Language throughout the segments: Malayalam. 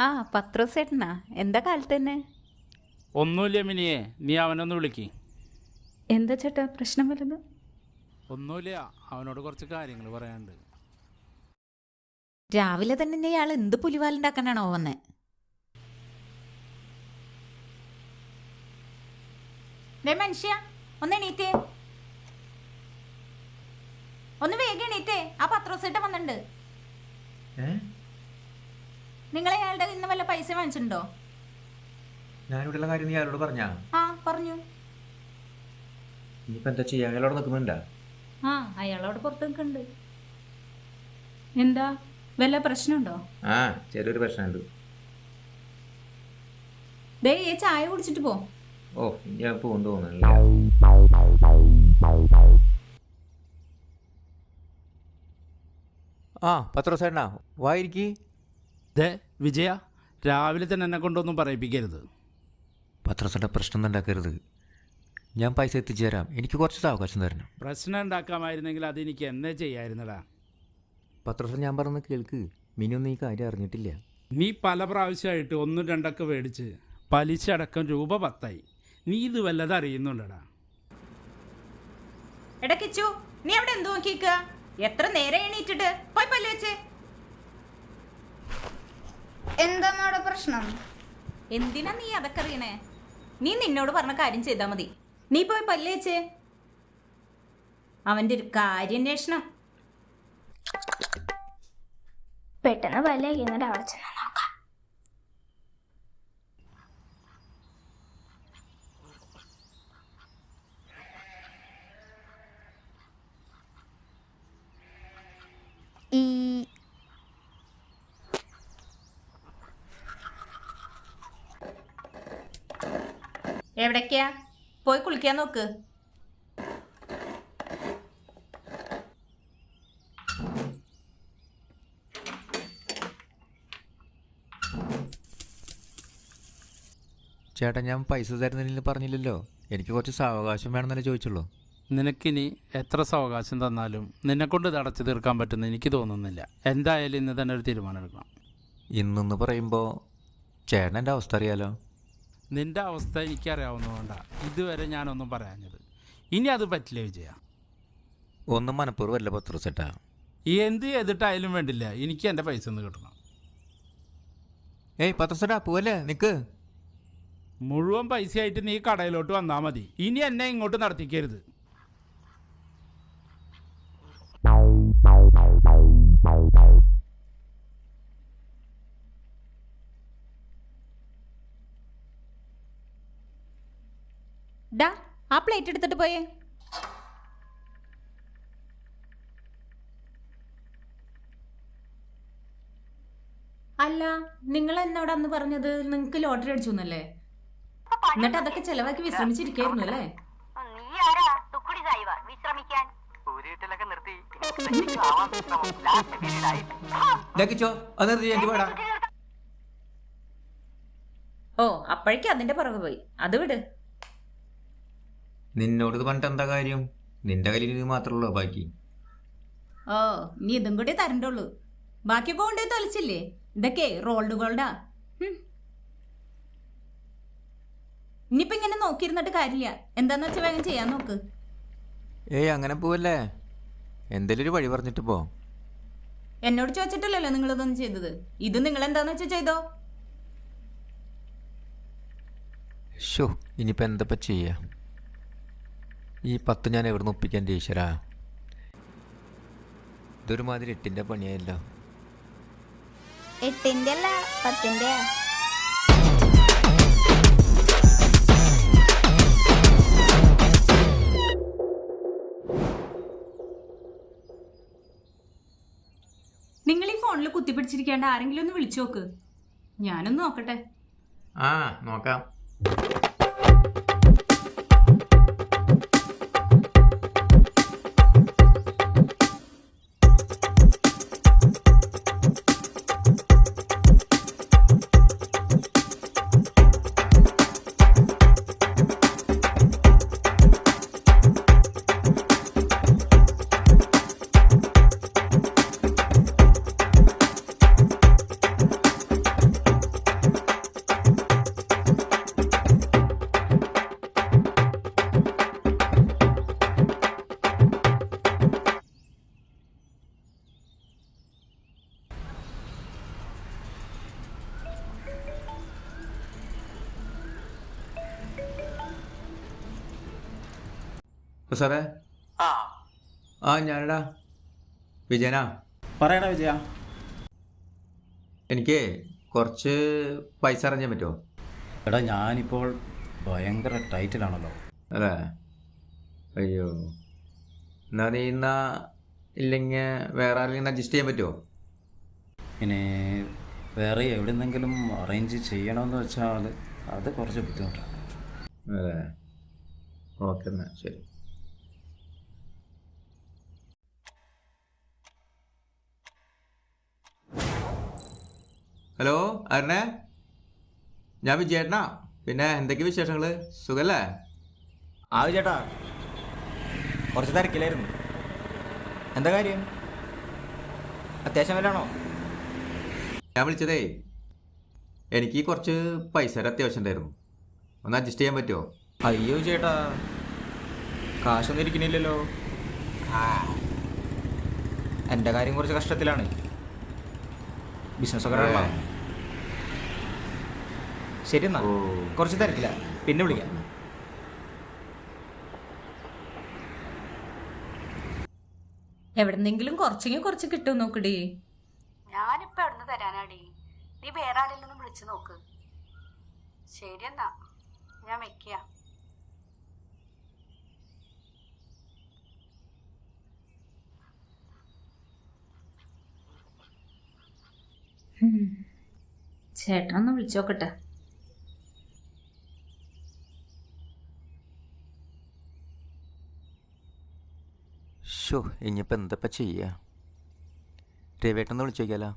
ആ പത്രോസേട്ടനാ, എന്താ കാലത്ത് തന്നെ? ഒന്നുമില്ല മിനിയെ, നീ അവനൊന്ന് വിളിക്ക്. എന്താ ചേട്ടാ പ്രശ്നം വല്ലതും? ഒന്നുമില്ല, അവനോട് കുറച്ച് കാര്യങ്ങൾ പറയാനുണ്ട്. രാവിലെ തന്നെ ഇയാൾ എന്ത് പുലിവാലുണ്ടാക്കാനാണോ വന്നേ? മനുഷ്യ ഒന്ന് എണീറ്റേ, ഒന്ന് വേഗം എണീറ്റേ. ആ പത്രോസേട്ടൻ വന്നിട്ടുണ്ട്. നിങ്ങൾ അയാളുടെ ഇന്ന് വല്ല പൈസ വാങ്ങിച്ചിട്ടുണ്ടോ? ഞാനിവിടെയുള്ള കാര്യം നീ ആരോട് പറഞ്ഞാ? ആ പറഞ്ഞു. ഇനിയിപ്പോ എന്താ ചെയ്യാ? അയാളോട് നിൽക്കുന്നുണ്ടാ? ആ അയാളോട് പുറത്ത് നിൽക്കുന്നുണ്ട്. എന്താ വല്ല പ്രശ്നമുണ്ടോ? ആ ചെറിയൊരു പ്രശ്നമുണ്ട്. ദേ ഈ ചായ കുടിച്ചിട്ട് പോ. ഓ ഞാൻ പോകുന്നു തോന്നുന്നില്ല. ആ പത്രോസേട്ടനാ, വായിരിക്കി. ദേ വിജയ, രാവിലെ തന്നെ എന്നെ കൊണ്ടൊന്നും പറയിപ്പിക്കരുത്. പത്രോസേട്ട പ്രശ്നം ഉണ്ടാക്കരുത്. ഞാൻ പൈസ എത്തിച്ചു തരാം. എനിക്ക് കുറച്ച് സാവകാശം തരണം. പ്രശ്നം ഉണ്ടാക്കാമായിരുന്നെങ്കിൽ അതെനിക്ക് എന്നേ ചെയ്യായിരുന്നടാ. പത്രോസേട്ടൻ ഞാൻ പറഞ്ഞ് കേൾക്ക്. മിനിയൊന്നും ഈ കാര്യം അറിഞ്ഞിട്ടില്ല. നീ പല പ്രാവശ്യമായിട്ട് ഒന്നും രണ്ടൊക്കെ മേടിച്ച് പലിശ അടക്കം രൂപ 10 നീ ഇത് വല്ലത് അറിയുന്നുണ്ടടാ. എടാ കിച്ചു, നീ അവിടെ എന്ത് നോക്കിക്ക? എത്ര നേരം എണീറ്റിട്ട് പോയി പല്ല് വെച്ചേ. എന്താണ് പ്രശ്നം? എന്തിനാ നീ അതൊക്കെ അറിയണേ? നീ നിന്നോട് പറഞ്ഞ കാര്യം ചെയ്താ മതി. നീ പോയി പല്ല് വെച്ചേ. അവന്റെ ഒരു കാര്യന്വേഷണം. പെട്ടെന്ന് പല്ല് കഴിക്കുന്നുണ്ട്. അവിടെ ചെന്ന് നോക്കാം. എവിടേക്കാ? പോയി കുളിക്കാൻ നോക്ക്. ചേട്ടാ ഞാൻ പൈസ തരുന്നതിന് പറഞ്ഞില്ലല്ലോ. എനിക്ക് കുറച്ച് സാവകാശം വേണമെന്നല്ലേ ചോദിച്ചുള്ളൂ. നിനക്കിനി എത്ര സാവകാശം തന്നാലും നിന്നെക്കൊണ്ട് ഇത് അടച്ചു തീർക്കാൻ പറ്റുമെന്ന് എനിക്ക് തോന്നുന്നില്ല. എന്തായാലും ഇന്ന് തന്നെ ഒരു തീരുമാനം എടുക്കണം. ഇന്നെന്ന് പറയുമ്പോൾ ചേട്ടൻ എൻ്റെ അവസ്ഥ അറിയാലോ. നിൻ്റെ അവസ്ഥ എനിക്കറിയാവുന്നതുകൊണ്ടാണ് ഇതുവരെ ഞാനൊന്നും പറയാഞ്ഞത്. ഇനി അത് പറ്റില്ല വിജയ. ഒന്നും മനഃപൂർവ്വമല്ല പത്രോസേട്ടാ. എന്ത് ചെയ്തിട്ടായാലും വേണ്ടില്ല, എനിക്ക് എൻ്റെ പൈസ ഒന്ന് കിട്ടണം. ഏയ് പത്രോസേട്ടാ പോവല്ലേ, നിൽക്ക്. മുഴുവൻ പൈസയായിട്ട് നീ കടയിലോട്ട് വന്നാൽ മതി. ഇനി എന്നെ ഇങ്ങോട്ട് നടത്തിക്കരുത്. ഡാ ആ പ്ലേറ്റ് എടുത്തിട്ട് പോയേ. അല്ല, നിങ്ങൾ എന്നോട് അന്ന് പറഞ്ഞത് നിങ്ങൾക്ക് ലോട്ടറി അടിച്ചു എന്നല്ലേ? എന്നിട്ട് അതൊക്കെ ചെലവാക്കി വിശ്രമിച്ചിരിക്കായിരുന്നു അല്ലേ? ഓ, അപ്പോഴേക്കും അതിന്റെ പുറകെ പോയി. അത് വിട്. നിന്നോട് ഇത് പറഞ്ഞിട്ട് എന്താ കാര്യം? നിന്റെ കയ്യിൽ ഇത് മാത്രമല്ലോ ബാക്കി. ഓ, നീ ഇതും കൂടി തരണ്ടുള്ളൂ. ബാക്കിയൊക്കെ കൊണ്ടേ തൊലിച്ചില്ലേ? ഇതൊക്കെ റോൾഡ് ഗോൾഡാ. ഇനിയിപ്പോ ഇങ്ങനെ നോക്കിയിരുന്നിട്ട് കാര്യമില്ല. എന്താന്ന് വെച്ചാൽ വേഗം ചെയ്യാൻ നോക്ക്. ഏയ് അങ്ങനെ പോവല്ലേ, എന്തേലും ഒരു വഴി പറഞ്ഞിട്ട് പോ. എന്നോട് ചോദിച്ചിട്ടില്ലല്ലോ നിങ്ങൾ ഇതൊന്നും ചെയ്തത്. ഇത് നിങ്ങൾ എന്താന്ന് വെച്ചാൽ ചെയ്തോ. ഷോ, ഇനിയിപ്പോൾ എന്തപ്പോ ചെയ്യാ? ഈ 10 ഞാൻ എവിടെ നിന്ന് ഒപ്പിക്കാൻ ഈശ്വരാ? ഇതൊരുമാതിരി 8ന്റെ പണിയായല്ലോ. 8ന്റെ അല്ല 10ന്റെ. നിങ്ങൾ ഈ ഫോണിൽ കുത്തിപ്പിടിച്ചിരിക്കേണ്ട ആരെങ്കിലും ഒന്ന് വിളിച്ചു നോക്ക്. ഞാനൊന്ന് നോക്കട്ടെ. ആ നോക്കാം. സാറേ. ആ ഞാനടാ വിജയനാ. പറയടാ വിജയ. എനിക്ക് കുറച്ച് പൈസ അറിഞ്ഞാൻ പറ്റുമോ? എടാ ഞാനിപ്പോൾ ഭയങ്കര ടൈറ്റിലാണല്ലോ. അല്ലേ? അയ്യോ, എന്നാ നീ എന്നാ ഇല്ലെങ്കിൽ വേറെ ആരെങ്കിലും അഡ്ജസ്റ്റ് ചെയ്യാൻ പറ്റുമോ? ഇനി വേറെ എവിടെ നിന്നെങ്കിലും അറേഞ്ച് ചെയ്യണമെന്ന് വെച്ചാൽ അത് കുറച്ച് ബുദ്ധിമുട്ടാണ്. അതെ, ഓക്കെ എന്നാൽ ശരി. ഹലോ ആരണേ, ഞാൻ വിജയേട്ടനാ. പിന്നെ എന്തൊക്കെയാ വിശേഷങ്ങൾ? സുഖല്ലേ? ആ ചേട്ടാ, കുറച്ച് തിരക്കിലായിരുന്നു. എന്താ കാര്യം? അത്യാവശ്യം വല്ലാണോ? ഞാൻ വിളിച്ചതേ, എനിക്ക് കുറച്ച് പൈസയുടെ അത്യാവശ്യം ഉണ്ടായിരുന്നു. ഒന്ന് അഡ്ജസ്റ്റ് ചെയ്യാൻ പറ്റുമോ? അയ്യോ ചേട്ടാ, കാശൊന്നും ഇരിക്കുന്നില്ലല്ലോ. എൻ്റെ കാര്യം കുറച്ച് കഷ്ടത്തിലാണ്. ബിസിനസ്സൊക്കെ ഉള്ള. ശരി എന്നാ, കുറച്ച് തിരക്കില്ല, പിന്നെ വിളിക്കാം. എവിടെന്നെങ്കിലും കുറച്ചെങ്കിൽ കുറച്ച് കിട്ടും നോക്കടി. ഞാനിപ്പോ എവിടുന്ന് തരാനാടി? നീ വേറെ ആരെങ്കിലും വിളിച്ചു നോക്ക്. ശരി എന്നാ, ഞാൻ വെക്കുക. ചേട്ടനൊന്ന് വിളിച്ചു നോക്കട്ടെ. ഷോ, ഇനിയിപ്പോൾ എന്തപ്പം ചെയ്യുക? രവേട്ടൊന്ന് വിളിച്ചു നോക്കിയാലോ?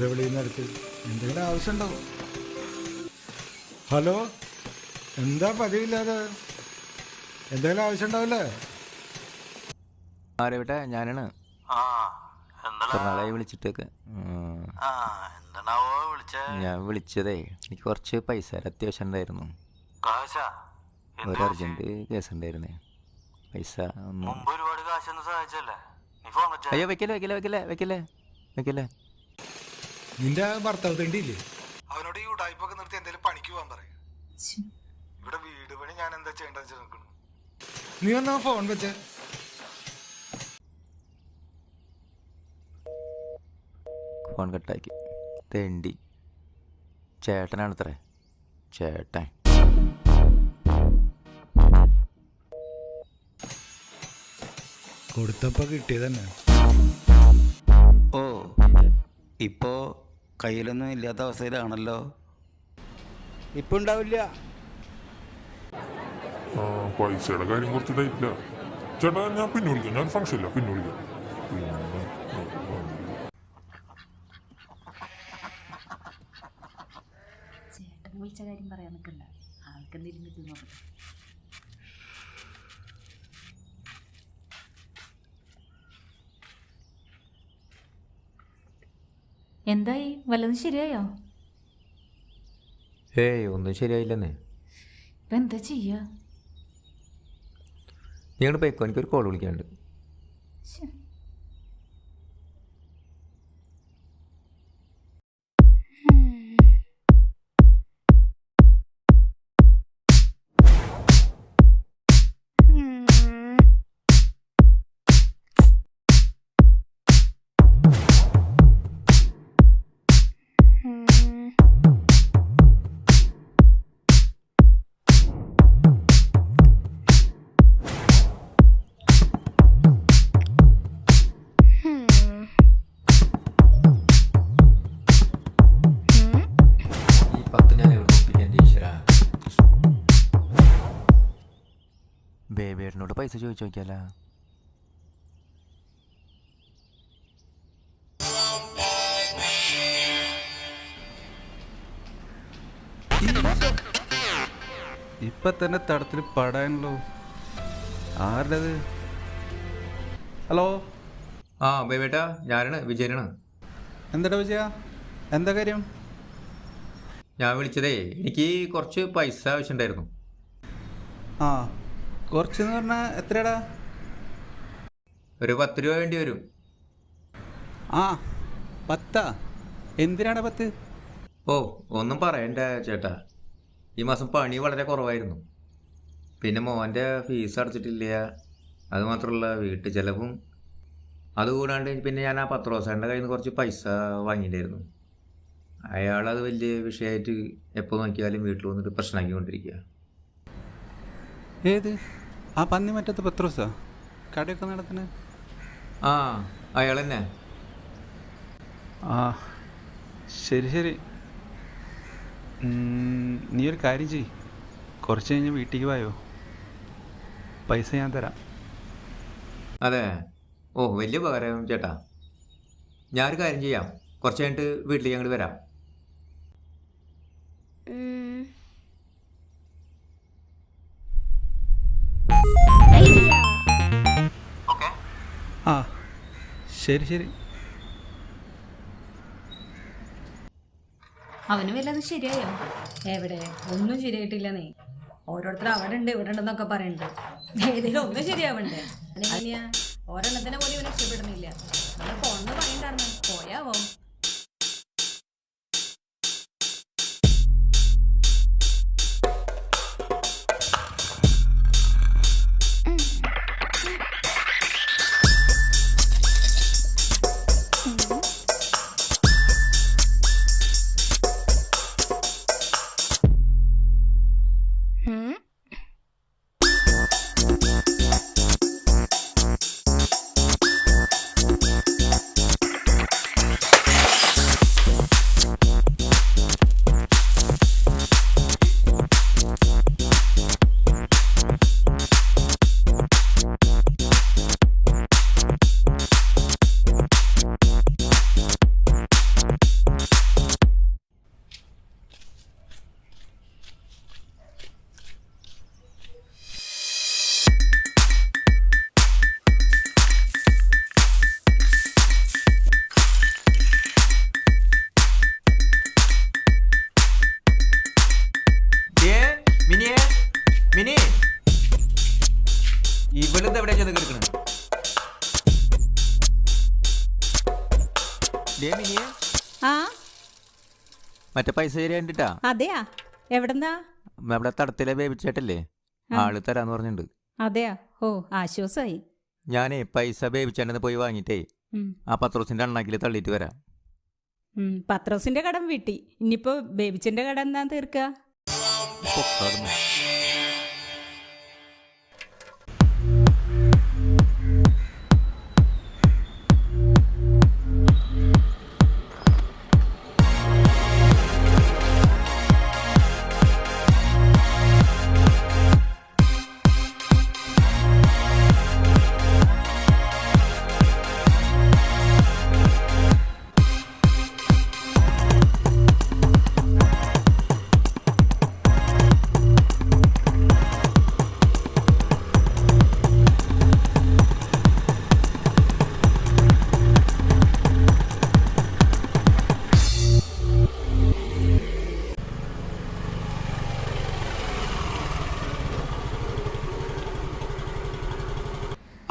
വെറുതെ വിളിയുന്നടുത്ത് എന്തെങ്കിലും ആവശ്യമുണ്ടാവും. ഹലോ, എന്താ പതിവില്ലാതെ? എന്തെങ്കിലും ആവശ്യം ഉണ്ടാവില്ലേ? ആരെവിടെ? ഞാനാണ്. നാളെ വിളിച്ചിട്ടൊക്കെ. ഞാൻ വിളിച്ചതേ, എനിക്ക് കുറച്ച് പൈസ അത്യാവശ്യം ഉണ്ടായിരുന്നു. ഒരു അർജന്റ് കേസ് ഉണ്ടായിരുന്നേ. പൈസ അയ്യോ, വെക്കല്ലേ വെക്കല്ലേ വെക്കല്ലേ വെക്കല്ലേ വെക്കല്ലേ. നിന്റെ ഭർത്താവ് തണ്ടിയില്ലേ? അവനോട് ഈ ഉടായ്പൊക്കെ നിർത്തി എന്തെങ്കിലും പണിക്ക് പോകാൻ പറയും. ഇവിടെ വീട് പണി ഞാൻ എന്താ ചെയ്യേണ്ടത് നോക്കണം. നീ ഒന്നാ ഫോൺ വെച്ചേ. ഫോൺ കട്ടാക്കി. തെണ്ടി ചേട്ടനാണത്രേ. ചേട്ടൻ കൊടുത്തപ്പോ കിട്ടിയതന്നെ. ഓ, ഇപ്പോൾ കയ്യിലൊന്നും ഇല്ലാത്ത അവസ്ഥയിലാണല്ലോ. ഇപ്പം ഉണ്ടാവില്ല. പൈസയുടെ കാര്യം കുറച്ച് ഇതായിട്ടില്ല ചേട്ടാ. ഞാൻ പിന്നെ വിളിക്കാം. ഞാൻ ഫംഗ്ഷൻ ഇല്ല, പിന്നെ വിളിക്കാം. ചേട്ടൻ വിളിച്ച കാര്യം പറയാൻ നിൽക്കണ്ട. ആൾക്കെന്തെങ്കിലും കിട്ടും നോക്കട്ടെ. എന്തായി? വല്ലതും ശരിയായോ? ഏയ്, ഒന്നും ശരിയായില്ലെന്നേ. ഇപ്പം എന്താ ചെയ്യാ? നീ പോയിക്കോ, എനിക്കൊരു കോൾ വിളിക്കാനുണ്ട്. ബേബേട്ടനോട് പൈസ ചോദിച്ചു നോക്കിയാലോ? ഇപ്പൊ തന്നെ തടത്തിൽ പടാനല്ലോ. ആരുടേത്? ഹലോ. ആ ബേബേട്ടാ, ഞാനാണ്, വിജയനാണ്. എന്താ വിജയ, എന്താ കാര്യം? ഞാൻ വിളിച്ചതേ, എനിക്ക് കുറച്ച് പൈസ ആവശ്യമുണ്ടായിരുന്നു. ആ, കുറച്ചെന്ന് പറഞ്ഞാൽ എത്രയാടാ? ഒരു 10 രൂപ വേണ്ടി വരും. ആ, 10? എന്തിനാടാ 10? ഓ, ഒന്നും പറയണ്ട ചേട്ടാ. ഈ മാസം പണി വളരെ കുറവായിരുന്നു. പിന്നെ മോൻ്റെ ഫീസ് അടച്ചിട്ടില്ല. അതുമാത്രമല്ല, വീട്ടു ചിലവും. അതുകൂടാണ്ട് പിന്നെ ഞാൻ ആ പത്രോസേൻ്റെ കയ്യിൽ നിന്ന് കുറച്ച് പൈസ വാങ്ങിയിട്ടുണ്ടായിരുന്നു. അയാളത് വലിയ വിഷയമായിട്ട് എപ്പോൾ നോക്കിയാലും വീട്ടിൽ വന്നിട്ട് പ്രശ്നമാക്കിക്കൊണ്ടിരിക്കുക. ഏത്? ആ പന്നി മറ്റത്ത് പത്രോസാ കടയൊക്കെ നടത്തുന്നത്? ആ, അയാൾ തന്നെ. ആ, ശരി ശരി. നീ ഒരു കാര്യം ചെയ്യ്, കുറച്ച് കഴിഞ്ഞ് വീട്ടിലേക്ക് വായോ, പൈസ ഞാൻ തരാം. അതെ. ഓ, വലിയ ഉപകാരം ചേട്ടാ. ഞാനൊരു കാര്യം ചെയ്യാം, കുറച്ച് കഴിഞ്ഞിട്ട് വീട്ടിലേക്ക് ഞങ്ങൾ വരാം. ആ, ശരി ശരി. അവന് വല്ലതും ശരിയായോ? എവിടെ? ഒന്നും ശരിയായിട്ടില്ല. നീ ഓരോരുത്തർ അവിടെ ഉണ്ട് ഇവിടെ ഉണ്ടെന്നൊക്കെ പറയുന്നുണ്ട്. ഏതെങ്കിലും ഒന്നും ശരിയാവണ്ടേ? എങ്ങനെയാ? ഒരെണ്ണത്തിനെ പോലും ഇവൻ രക്ഷപ്പെടുന്നില്ല. നമ്മൾ പോണെന്ന് പറയണ്ടായിരുന്നു, പോയാവോ? മറ്റേ പൈസ ശരിയായിട്ടാ. അതെയാ? എവിടെന്നാ? നമ്മുടെ തടത്തിലെ ബേബിച്ചേട്ടല്ലേ, ആള് തരാന്ന് പറഞ്ഞിട്ടുണ്ട്. അതെയാ? ഓ, ആശ്വാസമായി. ഞാനേ പൈസ ബേബിച്ചേട്ടന്ന് പോയി വാങ്ങിയിട്ടേ ആ പത്രോസിന്റെ അണ്ണാക്കിൽ തള്ളിയിട്ട് വരാം. പത്രോസിന്റെ കടം വീട്ടി. ഇനിയിപ്പോ ബേബിച്ചിന്റെ കടം എന്താ തീർക്കുക?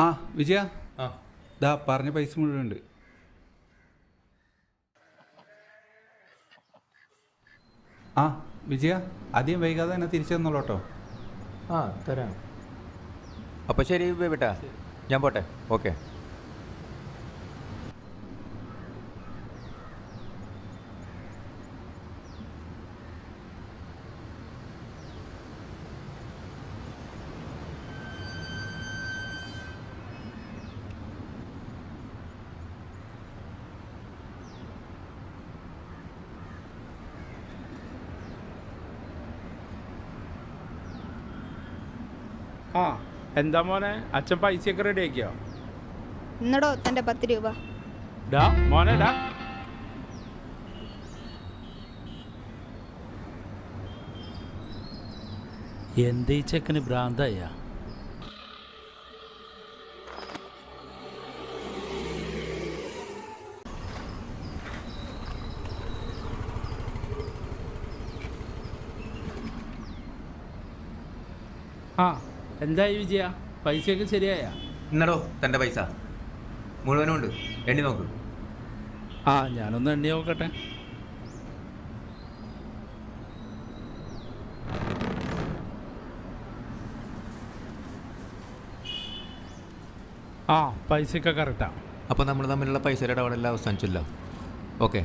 ആ വിജയ, ദാ പറഞ്ഞ പൈസ മുഴുവൻ ഉണ്ട്. ആ വിജയ, അധികം വൈകാതെ തന്നെ തിരിച്ചു തന്നോളൂ കേട്ടോ. തരാം. അപ്പോൾ ശരി ബേബിട്ടാ, ഞാൻ പോട്ടെ. ഓക്കെ. ആ എന്താ മോനെ, അച്ഛൻ പൈസയൊക്കെ റെഡി ആക്കിയോ? എന്നടോ തൻ്റെ 10 രൂപ. ഡാ മോനെ, ഡാ എന്തേ ചെക്കന് ഭ്രാന്തായ? ആ എന്തായി വിജയ, പൈസയൊക്കെ ശരിയായ? ഇന്നടോ തൻ്റെ പൈസ മുഴുവനും ഉണ്ട്, എണ്ണി നോക്ക്. ആ ഞാനൊന്ന് എണ്ണി നോക്കട്ടെ. ആ പൈസയൊക്കെ കറക്റ്റാ. അപ്പോൾ നമ്മൾ തമ്മിലുള്ള പൈസയുടെ ഇടപാടെല്ലാം അവസാനിച്ചല്ലോ. ഓക്കെ.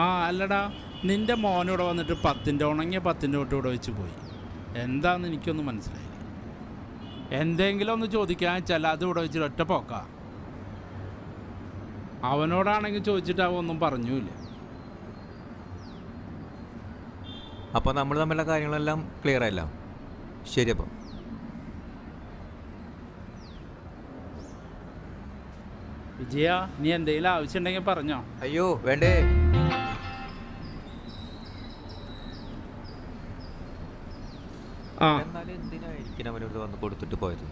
ആ അല്ലടാ, നിന്റെ മോനിവിടെ വന്നിട്ട് 10 ഉണങ്ങിയ 10 തൊട്ട് ഇവിടെ വെച്ച് പോയി. എന്താണെന്ന് എനിക്കൊന്നും മനസ്സിലായില്ല. എന്തെങ്കിലും ഒന്ന് ചോദിക്കാൻ വെച്ചാൽ അത് ഇവിടെ വെച്ചിട്ട് ഒറ്റ പോക്കാ. അവനോടാണെങ്കിൽ ചോദിച്ചിട്ട് അവ ഒന്നും പറഞ്ഞൂല്ല. അപ്പോൾ നമ്മൾ തമ്മിലുള്ള കാര്യങ്ങളെല്ലാം ക്ലിയർ ആയല്ലോ. ശരി. അപ്പോൾ വിജയ, നീ എന്തെങ്കിലും ആവശ്യമുണ്ടെങ്കിൽ പറഞ്ഞോ. അയ്യോ വേണ്ടേ. എന്നാലും എന്തിനായിരിക്കും അവനോട് വന്ന് കൊടുത്തിട്ട് പോയത്?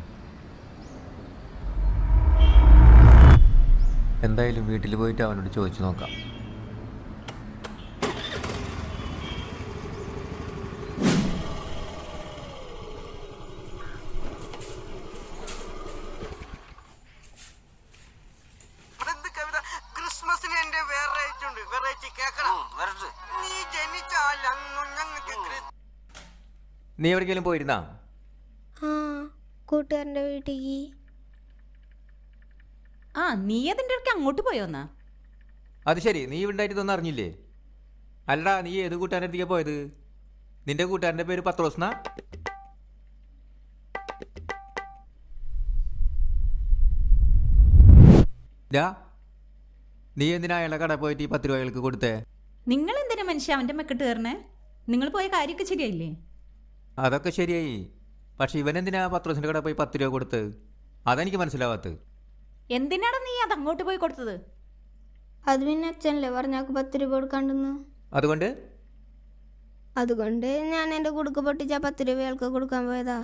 എന്തായാലും വീട്ടിൽ പോയിട്ട് അവനോട് ചോദിച്ചു നോക്കാം. ക്രിസ്മസിന് എന്റെ വെറൈറ്റി കേക്കണം. നീ ജനിച്ചാലൊന്നും ഞങ്ങൾക്ക്. നീ എവിടെയെങ്കിലും പോയിരുന്നാ? കൂട്ടുകാരൻ്റെ വീട്ടിലേക്ക്. ആ നീ അതിൻ്റെ ഇടയ്ക്ക് അങ്ങോട്ട് പോയോന്നാ? അത് ശരി, നീ ഉണ്ടായിട്ട് ഇതൊന്നും അറിഞ്ഞില്ലേ? അല്ലടാ, നീ ഏത് കൂട്ടുകാരൻ്റെ അടുത്തേക്കാ പോയത്? നിന്റെ കൂട്ടുകാരൻ്റെ പേര് പത്രോസ്നാ? നീ എന്തിനാ അയാളെ കട പോയിട്ട് ഈ 10 രൂപകൾക്ക് കൊടുത്തേ? നിങ്ങൾ എന്തിനാ മനുഷ്യ അവൻ്റെ മെക്കിട്ട് കയറണേ? നിങ്ങൾ പോയ കാര്യമൊക്കെ ശരിയായില്ലേ? അതൊക്കെ ശരിയായി, പക്ഷെ ഇവനെന്തിനാ പത്രോസിൻ്റെ കട പോയി 10 രൂപ കൊടുത്ത്? അതെനിക്ക് മനസ്സിലാവാത്തത്. എന്തിനാണ് നീ അത് അങ്ങോട്ട് പോയി കൊടുത്തത്? അത് പിന്നെ അച്ഛനല്ലേ പറഞ്ഞാക്ക് 10 രൂപ കൊടുക്കാണ്ടെന്ന്. അതുകൊണ്ട് ഞാൻ എൻ്റെ കുടുക്ക് പൊട്ടിച്ച 10 രൂപ അയാൾക്ക് കൊടുക്കാൻ പോയതാ.